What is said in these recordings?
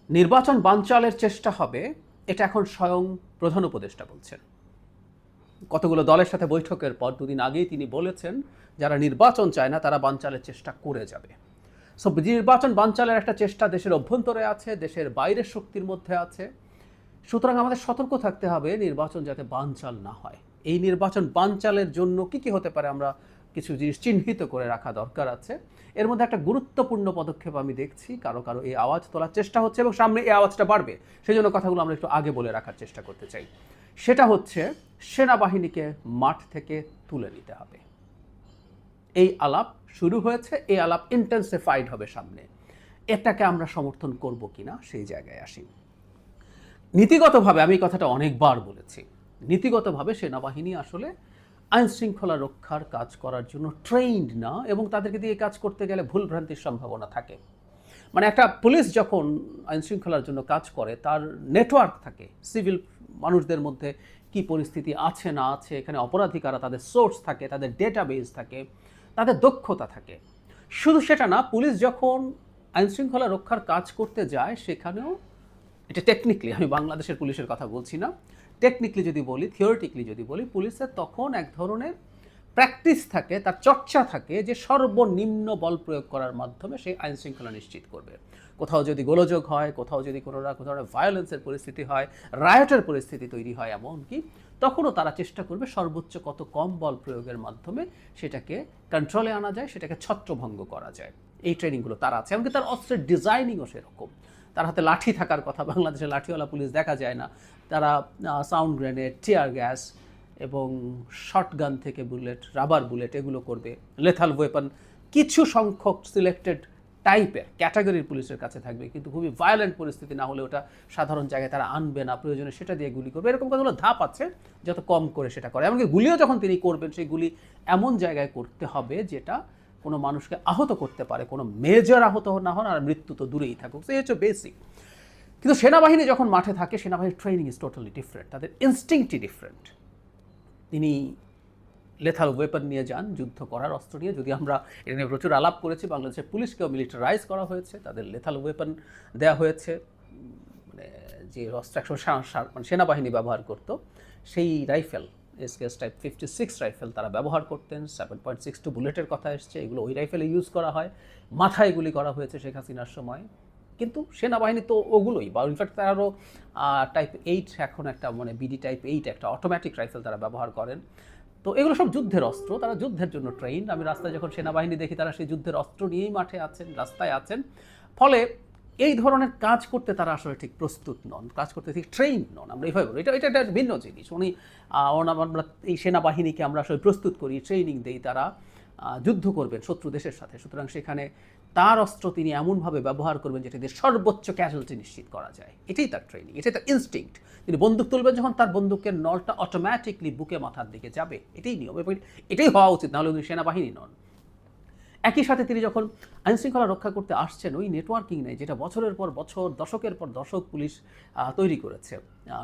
নির্বাচন বানচালের চেষ্টা হবে, এটা এখন স্বয়ং প্রধান উপদেষ্টা বলছেন। কতগুলো দলের সাথে বৈঠকের পর দুদিন আগেই তিনি বলেছেন যারা নির্বাচন চায় না তারা বানচালের চেষ্টা করে যাবে। সো নির্বাচন বানচালের একটা চেষ্টা দেশের অভ্যন্তরে আছে, দেশের বাইরের শক্তির মধ্যে আছে। সুতরাং আমাদের সতর্ক থাকতে হবে নির্বাচন যাতে বানচাল না হয়। এই নির্বাচন বানচালের জন্য কি কি হতে পারে আমরা কিছু জিনিস চিহ্নিত করে রাখা দরকার আছে। এর মধ্যে একটা গুরুত্বপূর্ণ পদক্ষেপ আমি দেখছি, কারো কারো এই আওয়াজ তোলার চেষ্টা হচ্ছে এবং সামনে এই আওয়াজটা বাড়বে, সেই জন্য কথাগুলো আমরা একটু আগে বলে রাখার চেষ্টা করতে চাই। সেটা হচ্ছে সেনাবাহিনীকে মাঠ থেকে তুলে নিতে হবে। এই আলাপ শুরু হয়েছে, এই আলাপ ইন্টেন্সিফাইড হবে সামনে। এটাকে আমরা সমর্থন করব কিনা সেই জায়গায় আসি। নীতিগতভাবে আমি কথাটা অনেকবার বলেছি, নীতিগতভাবে সেনাবাহিনী আসলে আইন শৃঙ্খলা রক্ষার কাজ করার জন্য ট্রেইনড না, এবং তাদেরকে দিয়ে কাজ করতে গেলে ভুলভ্রান্তির সম্ভাবনা থাকে। মানে একটা পুলিশ যখন আইন শৃঙ্খলার জন্য কাজ করে তার নেটওয়ার্ক থাকে, সিভিল মানুষদের মধ্যে কি পরিস্থিতি আছে না আছে, এখানে অপরাধী কারা, তাদের সোর্স থাকে, তাদের ডেটাবেস থাকে, তাদের দক্ষতা থাকে। শুধু সেটা না, পুলিশ যখন আইন শৃঙ্খলা রক্ষার কাজ করতে যায় সেখানেও এটা টেকনিক্যালি, আমি বাংলাদেশের পুলিশের কথা বলছি না, টেকনিক্যালি যদি বলি, থিওরিটিক্যালি যদি বলি, পুলিশের তখন এক ধরনের প্র্যাকটিস থাকে, তার চর্চা থাকে যে সর্বনিম্ন বল প্রয়োগ করার মাধ্যমে সেই আইন শৃঙ্খলা নিশ্চিত করবে। কোথাও যদি গোলযোগ হয়, কোথাও যদি কোনো ধরনের ভায়োলেন্সের পরিস্থিতি হয়, রায়টের পরিস্থিতি তৈরি হয়, এমনকি তখনও তারা চেষ্টা করবে সর্বোচ্চ কত কম বল প্রয়োগের মাধ্যমে সেটাকে কন্ট্রোলে আনা যায়, সেটাকে ছত্রভঙ্গ করা যায়। এই ট্রেনিংগুলো তারা আছে, এমনকি তার অস্ত্রের ডিজাইনিংও সেরকম। তার হাতে লাঠি থাকার কথা, বাংলাদেশে লাঠিওয়ালা পুলিশ দেখা যায় না। তারা সাউন্ড গ্রেনেড, টিয়ার গ্যাস এবং শটগান থেকে বুলেট, রাবার বুলেট এগুলো করবে। লেথাল ওয়েপন কিছু সংখ্যক সিলেক্টেড টাইপের ক্যাটাগরির পুলিশের কাছে থাকবে, কিন্তু খুবই ভায়োলেন্ট পরিস্থিতি না হলে ওটা সাধারণ জায়গায় তারা আনবে না, প্রয়োজনে সেটা দিয়ে গুলি করবে। এরকম কতগুলো ধাপ আছে, যত কম করে সেটা করে। এমনকি গুলিও যখন তিনি করবেন সেই গুলি এমন জায়গায় করতে হবে যেটা কোনো মানুষকে আহত করতে পারে, কোনো মেজর আহত না হন, আর মৃত্যু তো দূরেই থাকুক। এই হচ্ছে বেসিক। কিন্তু সেনাবাহিনী যখন মাঠে থাকে, সেনাবাহিনীর ট্রেনিং ইজ টোটালি ডিফারেন্ট, তাদের ইনস্টিংক্টই ডিফারেন্ট। তিনি লেথাল ওয়েপন নিয়ে যান, যুদ্ধ করার অস্ত্র নিয়ে। যদি আমরা এটা নিয়ে প্রচুর আলাপ করেছি, বাংলাদেশের পুলিশকেও মিলিটারাইজ করা হয়েছে, তাদের লেথাল ওয়েপন দেওয়া হয়েছে। মানে যে অস্ত্র মানে সেনাবাহিনী ব্যবহার করতো সেই রাইফেল, এসকেএস টাইপ 56 রাইফেল তারা ব্যবহার করতেন। 7.62 বুলেটের কথা এসছে, এগুলো ওই রাইফেলে ইউজ করা হয়। মাথায় গুলি করা হয়েছে শেখ হাসিনার সময়। কিন্তু সেনাবাহিনী তো ওগুলোই, বা ইনফ্যাক্ট তারাও টাইপ 8 এখন একটা, মানে বিডি টাইপ 8 একটা অটোমেটিক রাইফেল তারা ব্যবহার করেন। তো এগুলো সব যুদ্ধের অস্ত্র, তারা যুদ্ধের জন্য ট্রেইন। আমি রাস্তায় যখন সেনাবাহিনী দেখি তারা সেই যুদ্ধের অস্ত্র নিয়েই মাঠে আছেন, রাস্তায় আছেন। ফলে এই ধরনের কাজ করতে তারা আসলে ঠিক প্রস্তুত নন, কাজ করতে ঠিক ট্রেইন নন। আমরা এইভাবে বলি, এটা এটা একটা ভিন্ন জিনিস। আমরা এই সেনাবাহিনীকে আমরা আসলে প্রস্তুত করি, ট্রেনিং দেই, তারা যুদ্ধ করবেন শত্রু দেশের সাথে। সুতরাং সেখানে তার অস্ত্র তিনি এমনভাবে ব্যবহার করবেন যেটা দিয়ে সর্বোচ্চ ক্যাজুয়ালিটি নিশ্চিত করা যায়। এটাই তার ট্রেনিং, এটাই তার ইনস্টিংক্ট। তিনি বন্দুক তুলবেন যখন, তার বন্দুকের নলটা অটোমেটিকলি বুকে মাথার দিকে যাবে, এটাই নিয়ম এবং এটাই হওয়া উচিত, নাহলে উনি সেনাবাহিনী নন। একই সাথে তিনি যখন আইনশৃঙ্খলা রক্ষা করতে আসছেন, ওই নেটওয়ার্কিং নেই যেটা বছরের পর বছর, দশকের পর দশক পুলিশ তৈরি করেছে,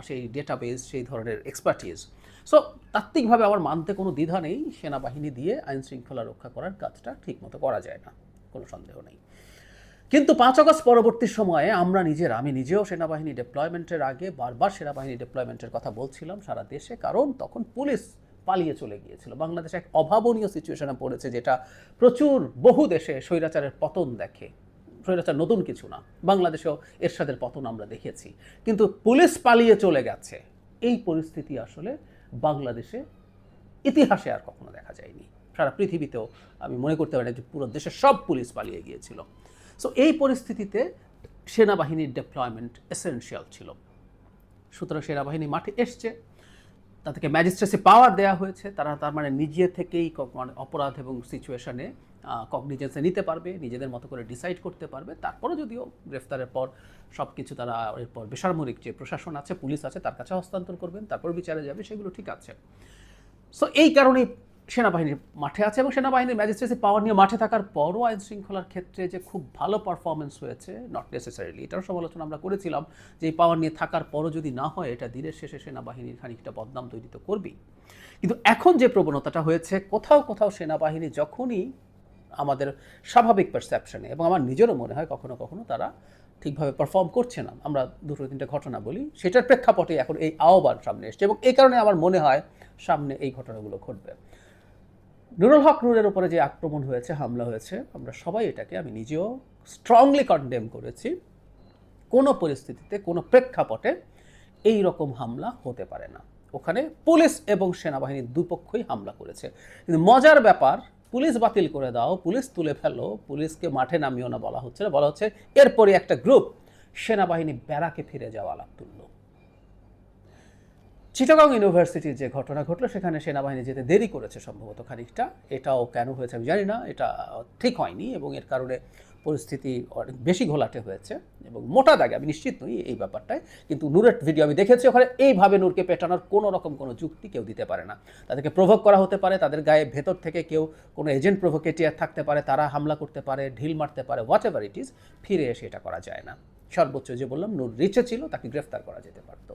সেই ডেটাবেস, সেই ধরনের এক্সপার্টিজ। সো তাত্ত্বিকভাবে আমার মানতে কোনো দ্বিধা নেই, সেনাবাহিনী দিয়ে আইনশৃঙ্খলা রক্ষা করার কাজটা ঠিকমতো করা যায় না, কোনো সন্দেহ নেই। কিন্তু 5 আগস্ট পরবর্তী সময়ে আমি নিজেও সেনাবাহিনী ডিপ্লয়মেন্টের আগে বারবার সেনাবাহিনী ডিপ্লয়মেন্টের কথা বলছিলাম সারা দেশে, কারণ তখন পুলিশ পালিয়ে চলে গিয়েছিল। বাংলাদেশ এক অভাবনীয় সিচুয়েশনে পড়েছে, যেটা প্রচুর বহু দেশে স্বৈরাচারের পতন দেখে। স্বৈরাচার নতুন কিছু না, বাংলাদেশেও এরশাদের পতন আমরা দেখেছি। কিন্তু পুলিশ পালিয়ে চলে গেছে, এই পরিস্থিতি আসলে বাংলাদেশে ইতিহাসে আর কখনো দেখা যায়নি। সারা পৃথিবীতেও আমি মনে করতে পারি যে পুরো দেশের সব পুলিশ পালিয়ে গিয়েছিল। সো এই পরিস্থিতিতে সেনাবাহিনীর ডিপ্লয়মেন্ট এসেনশিয়াল ছিল। সুতরাং সেনাবাহিনী মাঠে এসছে, তাদেরকে ম্যাজিস্ট্রেসি পাওয়ার দেওয়া হয়েছে, তারা তার মানে নিজে থেকেই মানে অপরাধ এবং সিচুয়েশনে কগনিজেন্সে নিতে পারবে, নিজেদের মতো করে ডিসাইড করতে পারবে। তারপরে যদিও গ্রেফতারের পর সব কিছু তারা এরপর বেসামরিক যে প্রশাসন আছে, পুলিশ আছে, তার কাছে হস্তান্তর করবেন, তারপর বিচারে যাবে, সেগুলো ঠিক আছে। সো এই কারণেই সেনাবাহিনী মাঠে আছে, এবং সেনাবাহিনীর ম্যাজিস্ট্রেসি পাওয়ার নিয়ে মাঠে থাকার পরও আইন শৃঙ্খলার ক্ষেত্রে যে খুব ভালো পারফরমেন্স হয়েছে, নট নেসেসারিলি, এটার সমালোচনা আমরা করেছিলাম যে এই পাওয়ার নিয়ে থাকার পরও যদি না হয়, এটা দিনের শেষে সেনাবাহিনীর খানিকটা বদনাম তৈরি তো করবেই। কিন্তু এখন যে প্রবণতাটা হয়েছে, কোথাও কোথাও সেনাবাহিনী যখনই আমাদের স্বাভাবিক পারসেপশনে, এবং আমার নিজেরও মনে হয় কখনো কখনো তারা ঠিকভাবে পারফর্ম করছে না, আমরা দুটো তিনটে ঘটনা বলি, সেটার প্রেক্ষাপটে এখন এই আহ্বান সামনে এসছে এবং এই কারণে আমার মনে হয় সামনে এই ঘটনাগুলো ঘটবে। নুরুল হক নূরের উপরে যে আক্রমণ হয়েছে, হামলা হয়েছে, আমরা সবাই এটাকে, আমি নিজেও স্ট্রংলি কন্ডেম করেছি। কোনো পরিস্থিতিতে কোনো প্রেক্ষাপটে এই রকম হামলা হতে পারে না। ওখানে পুলিশ এবং সেনাবাহিনীর দুপক্ষই হামলা করেছে, কিন্তু মজার ব্যাপার, পুলিশ বাতিল করে দাও, পুলিশ তুলে ফেলো, পুলিশকে মাঠে নামিও না বলা হচ্ছে না, বলা হচ্ছে এরপরে একটা গ্রুপ সেনাবাহিনী ব্যারাকে ফিরে যাওয়া আলাপ তুলল। চিটাগং ইউনিভার্সিটির যে ঘটনা ঘটলো সেখানে সেনাবাহিনী যেতে দেরি করেছে সম্ভবত খানিকটা, এটাও কেন হয়েছে আমি জানি না, এটা ঠিক হয়নি এবং এর কারণে পরিস্থিতি অনেক বেশি ঘোলাটে হয়েছে এবং মোটা দাগে আমি নিশ্চিত নই এই ব্যাপারটায়, কিন্তু নূরের ভিডিও আমি দেখেছি, ওখানে এইভাবে নূরকে পেটানোর কোনো রকম কোনো যুক্তি কেউ দিতে পারে না। তাদেরকে প্রভোক করা হতে পারে, তাদের গায়ে ভেতর থেকে কেউ কোনো এজেন্ট প্রভোকেটিয়ার থাকতে পারে, তারা হামলা করতে পারে, ঢিল মারতে পারে, হোয়াট এভার ইট ইজ, ফিরে এসে এটা করা যায় না। সর্বোচ্চ যে বললাম, নূর রিচে ছিল, তাকে গ্রেফতার করা যেতে পারত।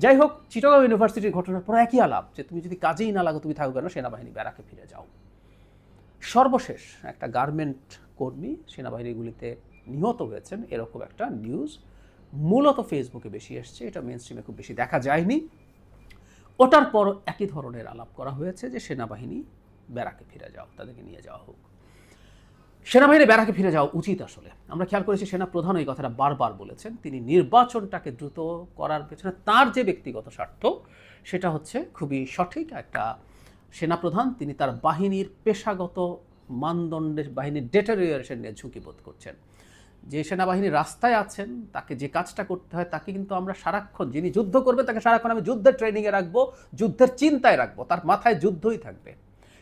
যাই হোক, চিটাগং ইউনিভার্সিটির ঘটনার পর একই আলাপ যে তুমি যদি কাজেই না লাগো তুমি থাকো কেন, সেনাবাহিনী ব্যারাকে ফিরে যাও। সর্বশেষ একটা গার্মেন্ট কর্মী সেনাবাহিনীগুলিতে নিহত হয়েছেন, এরকম একটা নিউজ মূলত ফেসবুকে বেশি এসছে, এটা মেন স্ট্রিমে খুব বেশি দেখা যায়নি। ওটার পর একই ধরনের আলাপ করা হয়েছে যে সেনাবাহিনী ব্যারাকে ফিরে যাও, তাদেরকে নিয়ে যাওয়া হোক। সেনাবাহিনী ব্যারাকে ফিরে যাওয়া উচিত। আসলে আমরা খেয়াল করেছি সেনা প্রধান এই কথাটা বারবার বলেছেন, তিনি নির্বাচনটাকে দ্রুত করার পেছনে তার যে ব্যক্তিগত স্বার্থ সেটা হচ্ছে খুবই সঠিক। একটা সেনাপ্রধান তিনি তার বাহিনীর পেশাগত মানদণ্ডের, বাহিনীর ডেটারিয়েশন নিয়ে ঝুঁকি বোধ করছেন। যে সেনাবাহিনী রাস্তায় আছেন তাকে যে কাজটা করতে হয়, তাকে কিন্তু আমরা সারাক্ষণ, যিনি যুদ্ধ করবে তাকে সারাক্ষণ আমি যুদ্ধের ট্রেনিংয়ে রাখবো, যুদ্ধের চিন্তায় রাখবো, তার মাথায় যুদ্ধই থাকবে।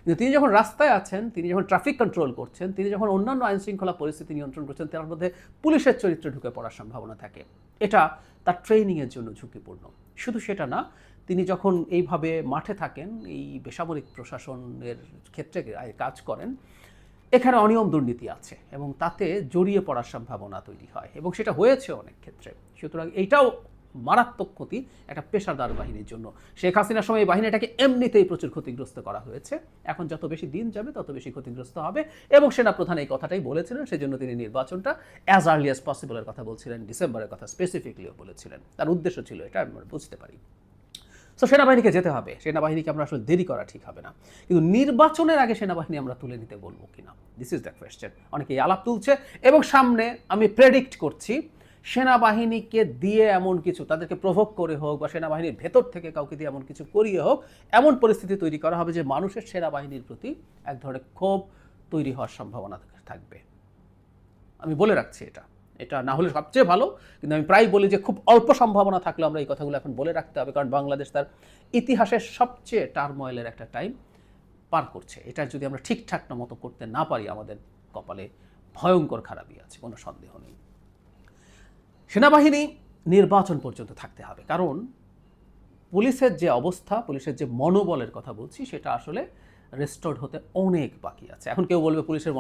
কিন্তু তিনি যখন রাস্তায় আছেন, তিনি যখন ট্রাফিক কন্ট্রোল করছেন, তিনি যখন অন্যান্য আইনশৃঙ্খলা পরিস্থিতি নিয়ন্ত্রণ করছেন, তার মধ্যে পুলিশের চরিত্রে ঢুকে পড়ার সম্ভাবনা থাকে। এটা তার ট্রেনিংয়ের জন্য ঝুঁকিপূর্ণ। শুধু সেটা না, তিনি যখন এইভাবে মাঠে থাকেন, এই বেসামরিক প্রশাসনের ক্ষেত্রে কাজ করেন, এখানে অনিয়ম দুর্নীতি আছে এবং তাতে জড়িয়ে পড়ার সম্ভাবনা তৈরি হয় এবং সেটা হয়েছে অনেক ক্ষেত্রে। সুতরাং এইটাও মারাত্মক ক্ষতি একটা পেশাদার বাহিনীর জন্য। শেখ হাসিনার সময় এই বাহিনীটাকে এমনিতেই প্রচুর ক্ষতিগ্রস্ত করা হয়েছে, এখন যত বেশি দিন যাবে তত বেশি ক্ষতিগ্রস্ত হবে এবং সেনাপ্রধান এই কথাটাই বলেছিলেন। সেজন্য তিনি নির্বাচনটা অ্যাজ আর্লি অ্যাজ পসিবলের কথা বলছিলেন, ডিসেম্বরের কথা স্পেসিফিকলিও বলেছিলেন, তার উদ্দেশ্য ছিল এটা, আমরা বুঝতে পারি। সো সেনাবাহিনীকে যেতে হবে, সেনাবাহিনীকে আমরা আসলে দেরি করা ঠিক হবে না, কিন্তু নির্বাচনের আগে সেনাবাহিনী আমরা তুলে নিতে বলবো কিনা, দিস ইজ দ্য কোয়েশ্চেন। অনেকেই আলাপ তুলছে এবং সামনে আমি প্রেডিক্ট করছি সেনাবাহিনীকে দিয়ে এমন কিছু, তাদেরকে প্রভোগ করে হোক বা সেনাবাহিনীর ভেতর থেকে কাউকে দিয়ে এমন কিছু করিয়ে হোক, এমন পরিস্থিতি তৈরি করা হবে যে মানুষের সেনাবাহিনীর প্রতি এক ধরনের ক্ষোভ তৈরি হওয়ার সম্ভাবনা থাকবে। আমি বলে রাখছি, এটা না হলে সবচেয়ে ভালো, কিন্তু আমি প্রায় বলি যে খুব অল্প সম্ভাবনা থাকলে আমরা এই কথাগুলো এখন বলে রাখতে হবে, কারণ বাংলাদেশ তার ইতিহাসের সবচেয়ে টার্ময়েলের একটা টাইম পার করছে। এটা যদি আমরা ঠিকঠাক মতো করতে না পারি, আমাদের কপালে ভয়ঙ্কর খারাপই আছে, কোনো সন্দেহ নেই। সেনাবাহিনী নির্বাচন পর্যন্ত থাকতে হবে, কারণ পুলিশের যে অবস্থা, পুলিশের যে মনোবলের কথা বলছি, সেটা আসলে রেস্টোর্ড হতে অনেক বাকি আছে। এখন কেউ বলবে পুলিশের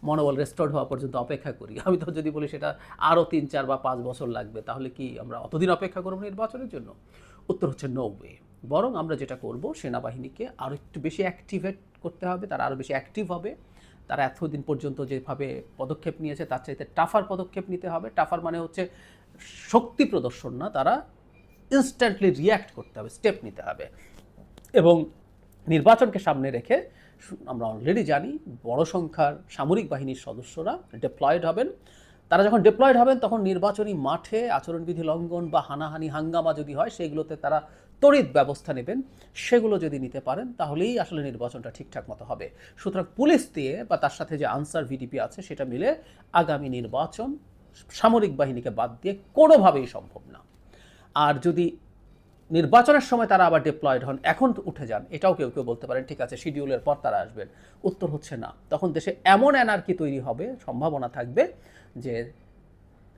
মনোবল রেস্টোর্ড হওয়া পর্যন্ত অপেক্ষা করি, আমি তো যদি বলি সেটা আরও 3, 4 বা 5 বছর লাগবে, তাহলে কি আমরা অতদিন অপেক্ষা করবো নির্বাচনের জন্য? উত্তর হচ্ছে নো ওয়ে। বরং আমরা যেটা করব, সেনাবাহিনীকে আরও একটু বেশি অ্যাক্টিভেট করতে হবে, তারা আরও বেশি অ্যাক্টিভ হবে। তারা এতদিন পর্যন্ত যেভাবে পদক্ষেপ নিয়েছে তার চাইতে টাফার পদক্ষেপ নিতে হবে। টাফার মানে হচ্ছে শক্তি প্রদর্শন না, তারা ইনস্ট্যান্টলি রিয়্যাক্ট করতে হবে, স্টেপ নিতে হবে। এবং নির্বাচনকে সামনে রেখে আমরা অলরেডি জানি বড় সংখ্যার সামরিক বাহিনীর সদস্যরা ডিপ্লয়েড হবেন। তারা যখন ডিপ্লয়েড হবেন তখন নির্বাচনী মাঠে আচরণবিধি লঙ্ঘন বা হানাহানি হাঙ্গামা যদি হয়, সেগুলোতে তারা তড়িৎ ব্যবস্থা নেবেন। সেগুলো যদি নিতে পারেন তাহলেই আসলে নির্বাচনটা ঠিকঠাক মতো হবে। সুতরাং পুলিশ দিয়ে বা তার সাথে যে আনসার ভিডিপি আছে সেটা মিলে আগামী নির্বাচন সামরিক বাহিনীকে বাদ দিয়ে কোনোভাবেই সম্ভব না। আর যদি নির্বাচনের সময় তারা আবার ডিপ্লয়েড হন, এখন উঠে যান, এটাও কেউ কেউ বলতে পারেন ঠিক আছে শিডিউলের পর তারা আসবেন। উত্তর হচ্ছে না। তখন দেশে এমন অ্যানার্কি তৈরি হবে, সম্ভাবনা থাকবে যে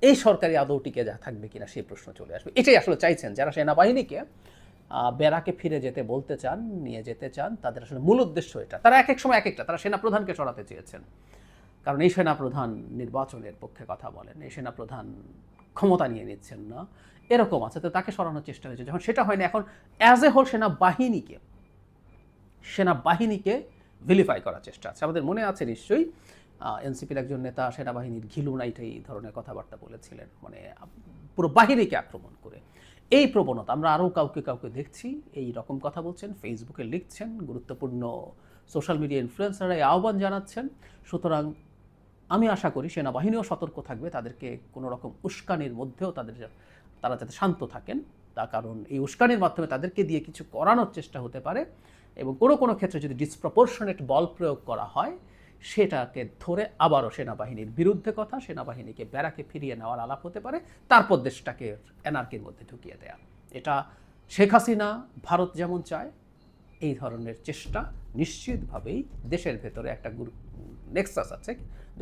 এই সরকারি আদৌ টিকে থাকবে কিনা সেই প্রশ্ন চলে আসবে। এটাই আসলে চাইছেন যারা সেনাবাহিনীকে ব্যারাকে ফিরে যেতে বলতে চান, নিয়ে যেতে চান, তাদের আসলে মূল উদ্দেশ্য এটা। তারা এক এক সময় এক একটা, তারা সেনাপ্রধানকে সরাতে চেয়েছেন, কারণ এই সেনাপ্রধান নির্বাচনের পক্ষে কথা বলেন, এই সেনাপ্রধান ক্ষমতা নিয়ে নিচ্ছেন না, এরকম আছে, তো তাকে সরানোর চেষ্টা হয়েছে। যখন সেটা হয়নি, এখন অ্যাজ এ হোল সেনাবাহিনীকে ভিলিফাই করার চেষ্টা আছে। আমাদের মনে আছে নিশ্চয়ই এনসিপির একজন নেতা সেনাবাহিনীর ঘিলু নাইটে এই ধরনের কথাবার্তা বলেছিলেন, মানে পুরো বাহিনীকে আক্রমণ করে। এই প্রবণতা আমরা আরও কাউকে কাউকে দেখছি এই রকম কথা বলছেন, ফেসবুকে লিখছেন, গুরুত্বপূর্ণ সোশ্যাল মিডিয়া ইনফ্লুয়েন্সাররা এই আহ্বান জানাচ্ছেন। সুতরাং আমি আশা করি সেনাবাহিনীও সতর্ক থাকবে, তাদেরকে কোনো রকম উস্কানির মধ্যেও তারা যাতে শান্ত থাকেন। তার কারণ এই উস্কানির মাধ্যমে তাদেরকে দিয়ে কিছু করানোর চেষ্টা হতে পারে, এবং কোনো কোনো ক্ষেত্রে যদি ডিসপ্রপোর্শনেট বল প্রয়োগ করা হয় সেটাকে ধরে আবারও সেনাবাহিনীর বিরুদ্ধে কথা, সেনাবাহিনীকে ব্যারাকে ফিরিয়ে নেওয়ার আলাপ হতে পারে, তারপর দেশটাকে এনআরকির মধ্যে ঢুকিয়ে দেয়া। এটা শেখ হাসিনা ভারত যেমন চায়, এই ধরনের চেষ্টা নিশ্চিতভাবেই দেশের ভেতরে একটা নেক্সাস আছে,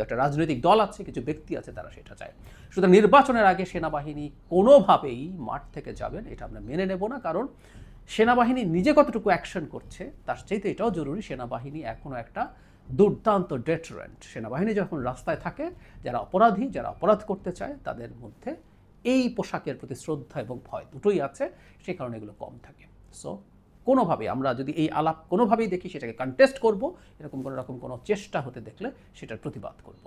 একটা রাজনৈতিক দল আছে, কিছু ব্যক্তি আছে, তারা সেটা চায়। সুতরাং নির্বাচনের আগে সেনাবাহিনী কোনোভাবেই মাঠ থেকে যাবেন এটা আমরা মেনে নেব না। কারণ সেনাবাহিনী নিজে কতটুকু অ্যাকশন করছে তার চাইতে এটাও জরুরি, সেনাবাহিনী এখনও একটা দুর্দান্ত ডেটারেন্ট। সেনাবাহিনী যখন রাস্তায় থাকে, যারা অপরাধী, যারা অপরাধ করতে চায়, তাদের মধ্যে এই পোশাকের প্রতি শ্রদ্ধা এবং ভয় দুটোই আছে, সে কারণে এগুলো কম থাকে। সো কোনোভাবে আমরা যদি এই আলাপ কোনোভাবেই দেখি সেটাকে কন্টেস্ট করব, এরকম কোনো চেষ্টা হতে দেখলে সেটার প্রতিবাদ করব।